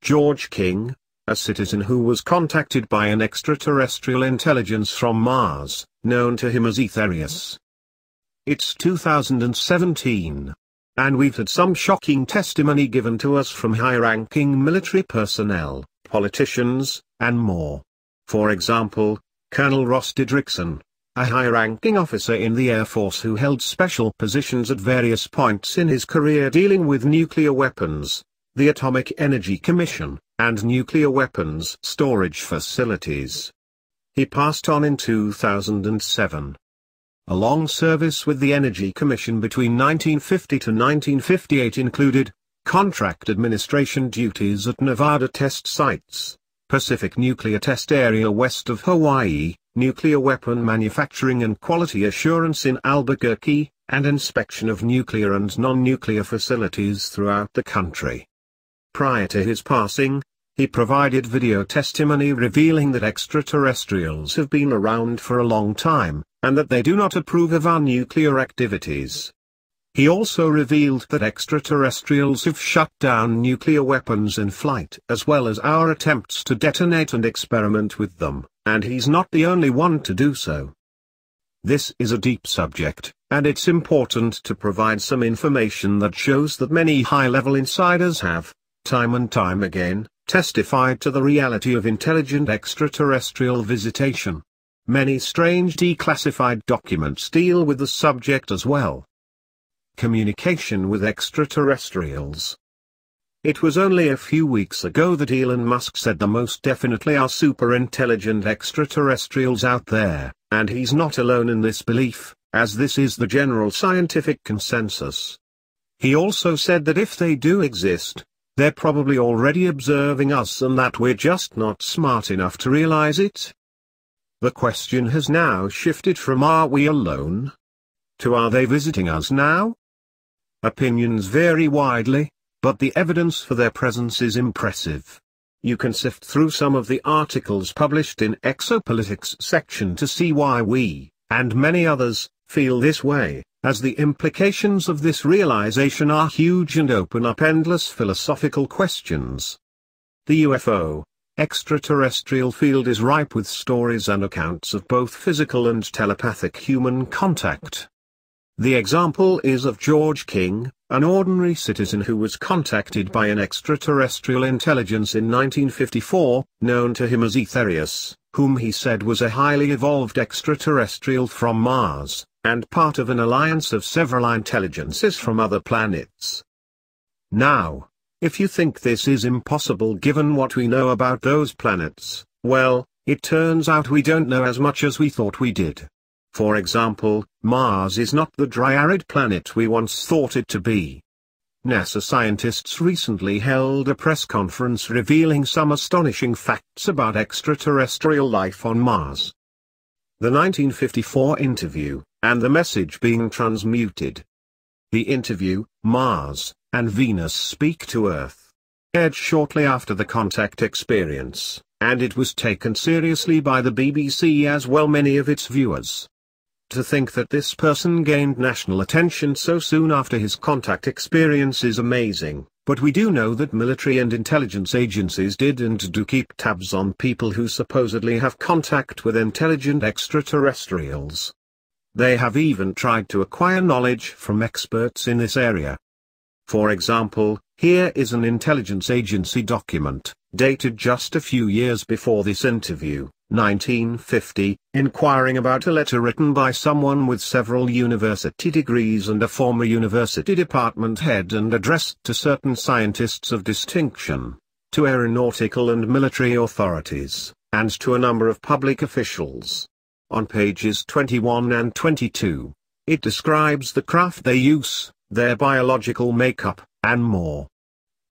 George King, a citizen who was contacted by an extraterrestrial intelligence from Mars, known to him as Aetherius. It's 2017. And we've had some shocking testimony given to us from high-ranking military personnel, politicians, and more. For example, Colonel Ross Didrikson, a high-ranking officer in the Air Force who held special positions at various points in his career dealing with nuclear weapons, the Atomic Energy Commission, and nuclear weapons storage facilities. He passed on in 2007. A long service with the Energy Commission between 1950 to 1958 included contract administration duties at Nevada test sites, Pacific Nuclear Test Area west of Hawaii, nuclear weapon manufacturing and quality assurance in Albuquerque, and inspection of nuclear and non-nuclear facilities throughout the country. Prior to his passing, he provided video testimony revealing that extraterrestrials have been around for a long time, and that they do not approve of our nuclear activities. He also revealed that extraterrestrials have shut down nuclear weapons in flight as well as our attempts to detonate and experiment with them, and he's not the only one to do so. This is a deep subject, and it's important to provide some information that shows that many high-level insiders have, time and time again, testified to the reality of intelligent extraterrestrial visitation. Many strange declassified documents deal with the subject as well. Communication with extraterrestrials. It was only a few weeks ago that Elon Musk said there most definitely are super-intelligent extraterrestrials out there, and he's not alone in this belief, as this is the general scientific consensus. He also said that if they do exist, they're probably already observing us and that we're just not smart enough to realize it. The question has now shifted from "are we alone?" to "are they visiting us now?" Opinions vary widely, but the evidence for their presence is impressive. You can sift through some of the articles published in Exopolitics section to see why we, and many others, feel this way, as the implications of this realization are huge and open up endless philosophical questions. The UFO, extraterrestrial field is ripe with stories and accounts of both physical and telepathic human contact. The example is of George King, an ordinary citizen who was contacted by an extraterrestrial intelligence in 1954, known to him as Aetherius, whom he said was a highly evolved extraterrestrial from Mars, and part of an alliance of several intelligences from other planets. Now, if you think this is impossible given what we know about those planets, well, it turns out we don't know as much as we thought we did. For example, Mars is not the dry arid planet we once thought it to be. NASA scientists recently held a press conference revealing some astonishing facts about extraterrestrial life on Mars. The 1954 interview, and the message being transmuted. The interview, Mars and Venus Speak to Earth, aired shortly after the contact experience, and it was taken seriously by the BBC as well many of its viewers. To think that this person gained national attention so soon after his contact experience is amazing, but we do know that military and intelligence agencies did and do keep tabs on people who supposedly have contact with intelligent extraterrestrials. They have even tried to acquire knowledge from experts in this area. For example, here is an intelligence agency document, dated just a few years before this interview, 1950, inquiring about a letter written by someone with several university degrees and a former university department head and addressed to certain scientists of distinction, to aeronautical and military authorities, and to a number of public officials. On pages 21 and 22, it describes the craft they use, their biological makeup, and more.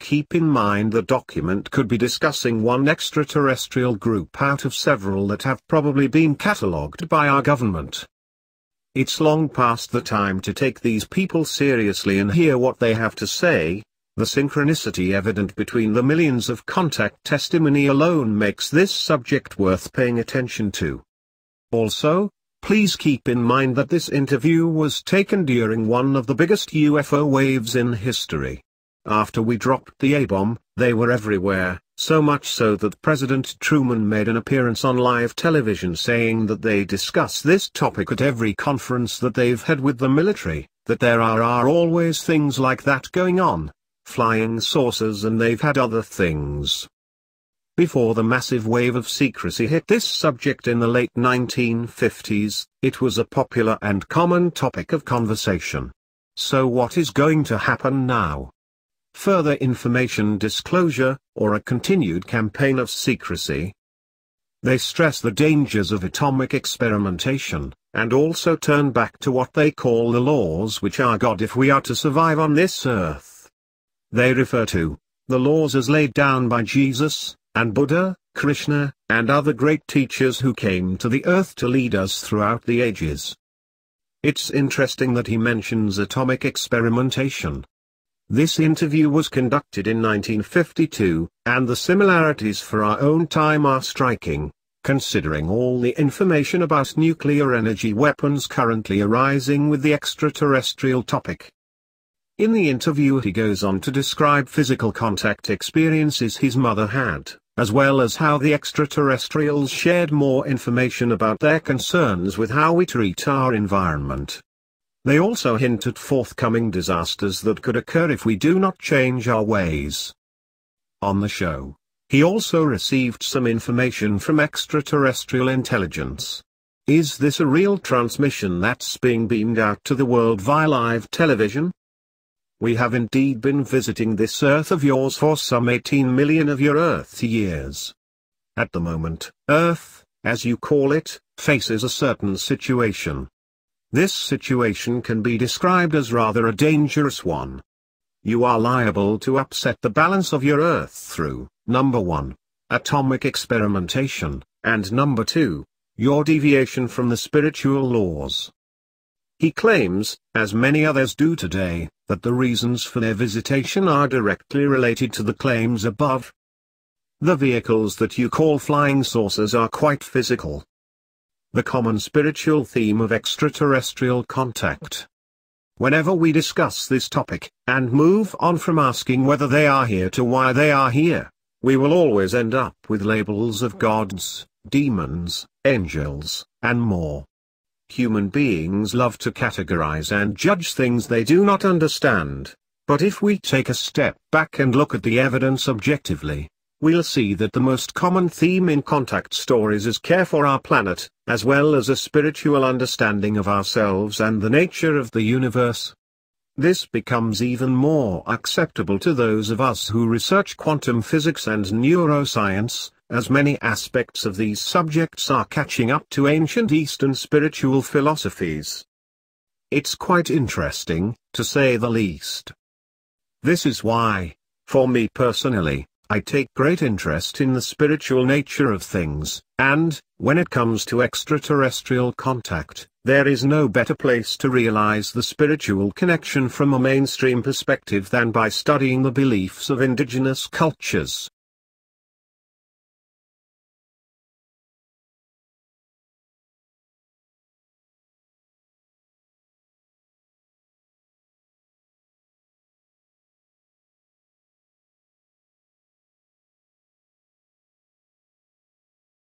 Keep in mind the document could be discussing one extraterrestrial group out of several that have probably been catalogued by our government. It's long past the time to take these people seriously and hear what they have to say. The synchronicity evident between the millions of contact testimony alone makes this subject worth paying attention to. Also, please keep in mind that this interview was taken during one of the biggest UFO waves in history. After we dropped the A-bomb, they were everywhere, So much so that President Truman made an appearance on live television saying that they discuss this topic at every conference that they've had with the military, that there are always things like that going on, flying saucers, and they've had other things. Before the massive wave of secrecy hit this subject in the late 1950s, it was a popular and common topic of conversation. So what is going to happen now? Further information disclosure, or a continued campaign of secrecy? They stress the dangers of atomic experimentation, and also turn back to what they call the laws which are God if we are to survive on this earth. They refer to the laws as laid down by Jesus, and Buddha, Krishna, and other great teachers who came to the earth to lead us throughout the ages. It's interesting that he mentions atomic experimentation. This interview was conducted in 1952, and the similarities for our own time are striking, considering all the information about nuclear energy weapons currently arising with the extraterrestrial topic. In the interview he goes on to describe physical contact experiences his mother had, as well as how the extraterrestrials shared more information about their concerns with how we treat our environment. They also hint at forthcoming disasters that could occur if we do not change our ways. On the show, he also received some information from extraterrestrial intelligence. Is this a real transmission that's being beamed out to the world via live television? We have indeed been visiting this Earth of yours for some 18 million of your Earth years. At the moment, Earth, as you call it, faces a certain situation. This situation can be described as rather a dangerous one. You are liable to upset the balance of your Earth through, number 1, atomic experimentation, and number 2, your deviation from the spiritual laws. He claims, as many others do today, that the reasons for their visitation are directly related to the claims above. The vehicles that you call flying saucers are quite physical. The common spiritual theme of extraterrestrial contact. Whenever we discuss this topic, and move on from asking whether they are here to why they are here, we will always end up with labels of gods, demons, angels, and more. Human beings love to categorize and judge things they do not understand, but if we take a step back and look at the evidence objectively, we'll see that the most common theme in contact stories is care for our planet, as well as a spiritual understanding of ourselves and the nature of the universe. This becomes even more acceptable to those of us who research quantum physics and neuroscience, as many aspects of these subjects are catching up to ancient Eastern spiritual philosophies. It's quite interesting, to say the least. This is why, for me personally, I take great interest in the spiritual nature of things, and, when it comes to extraterrestrial contact, there is no better place to realize the spiritual connection from a mainstream perspective than by studying the beliefs of indigenous cultures.